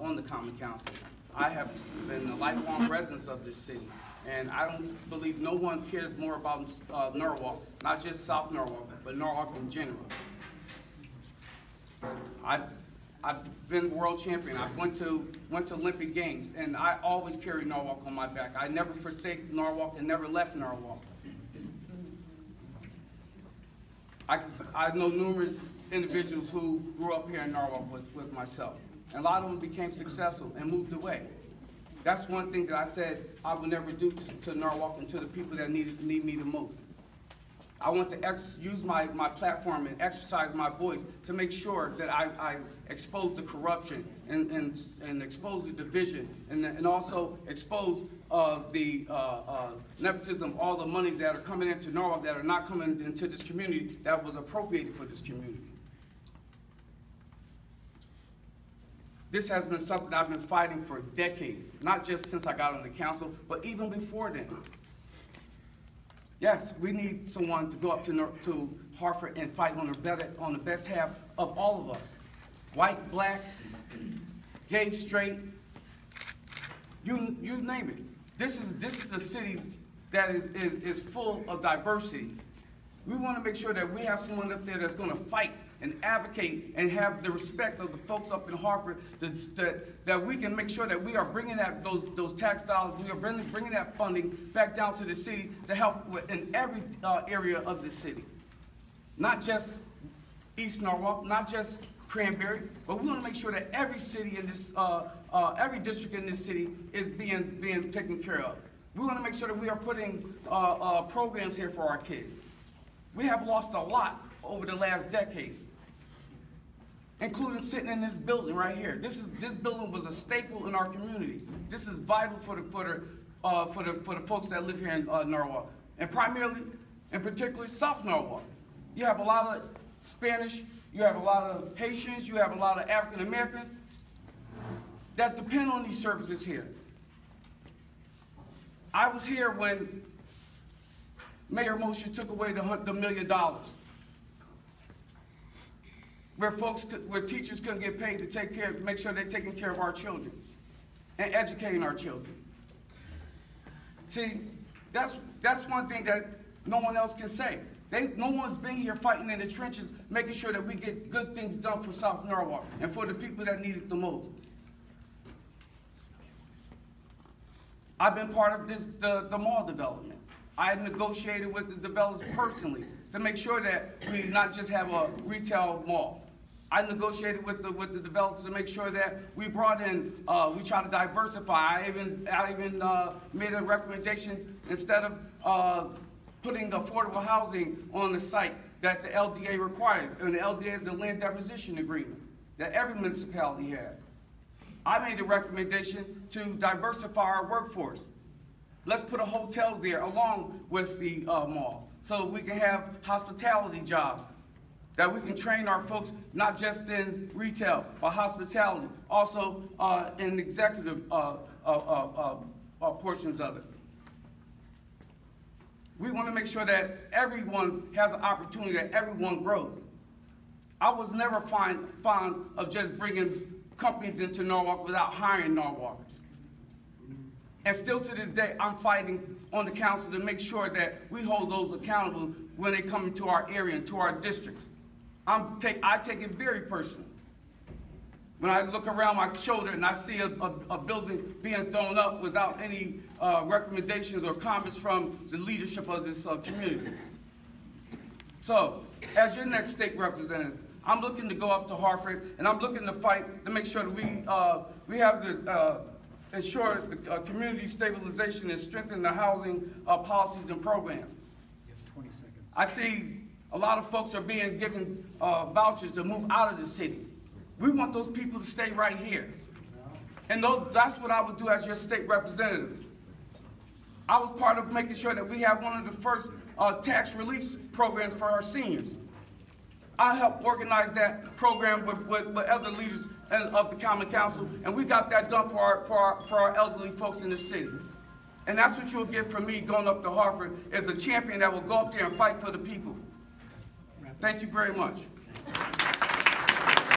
on the Common Council. I have been a lifelong resident of this city, and I don't believe no one cares more about Norwalk, not just South Norwalk, but Norwalk in general. I've been world champion. I went to Olympic Games, and I always carry Norwalk on my back. I never forsake Norwalk and never left Norwalk. I know numerous individuals who grew up here in Norwalk with myself, and a lot of them became successful and moved away. That's one thing that I said I would never do to Norwalk and to the people that need me the most. I want to use my platform and exercise my voice to make sure that I expose the corruption and expose the division and also expose the nepotism, all the monies that are coming into Norwalk that are not coming into this community that was appropriated for this community. This has been something I've been fighting for decades, not just since I got on the council, but even before then. Yes, we need someone to go up to Hartford and fight on the best half of all of us. White, black, gay, straight, you name it. This is a city that is full of diversity. We want to make sure that we have someone up there that's going to fight and advocate and have the respect of the folks up in Hartford, that we can make sure that we are bringing those tax dollars, we are bringing that funding back down to the city to help in every area of the city. Not just East Norwalk, not just Cranberry, but we want to make sure that every city in this, every district in this city is being taken care of. We want to make sure that we are putting programs here for our kids. We have lost a lot over the last decade, including sitting in this building right here. This building was a staple in our community. This is vital for the folks that live here in Norwalk, and primarily, and particularly South Norwalk. You have a lot of Spanish, you have a lot of Haitians, you have a lot of African Americans that depend on these services here. I was here when Mayor Moshe took away the $1 million. Where teachers couldn't get paid to make sure they're taking care of our children and educating our children. See, that's one thing that no one else can say. No one's been here fighting in the trenches, making sure that we get good things done for South Norwalk and for the people that need it the most. I've been part of the mall development. I negotiated with the developers personally to make sure that we not just have a retail mall. I negotiated with the developers to make sure that we brought in, we try to diversify. I even made a recommendation, instead of putting affordable housing on the site that the LDA required, and the LDA is a land deposition agreement that every municipality has. I made a recommendation to diversify our workforce. Let's put a hotel there along with the mall so we can have hospitality jobs, that we can train our folks not just in retail or hospitality, also in executive portions of it. We want to make sure that everyone has an opportunity, that everyone grows. I was never fond of just bringing companies into Norwalk without hiring Norwalkers. And still to this day, I'm fighting on the council to make sure that we hold those accountable when they come into our area and to our districts. I take it very personally. When I look around my shoulder and I see a building being thrown up without any recommendations or comments from the leadership of this community. So, as your next state representative, I'm looking to go up to Hartford, and I'm looking to fight to make sure that we have the ensure the community stabilization and strengthen the housing policies and programs. You have 20 seconds. I see a lot of folks are being given vouchers to move out of the city. We want those people to stay right here. And that's what I would do as your state representative. I was part of making sure that we have one of the first tax relief programs for our seniors. I helped organize that program with other leaders of the Common Council, and we got that done for our elderly folks in the city. And that's what you'll get from me going up to Hartford, as a champion that will go up there and fight for the people. Thank you very much.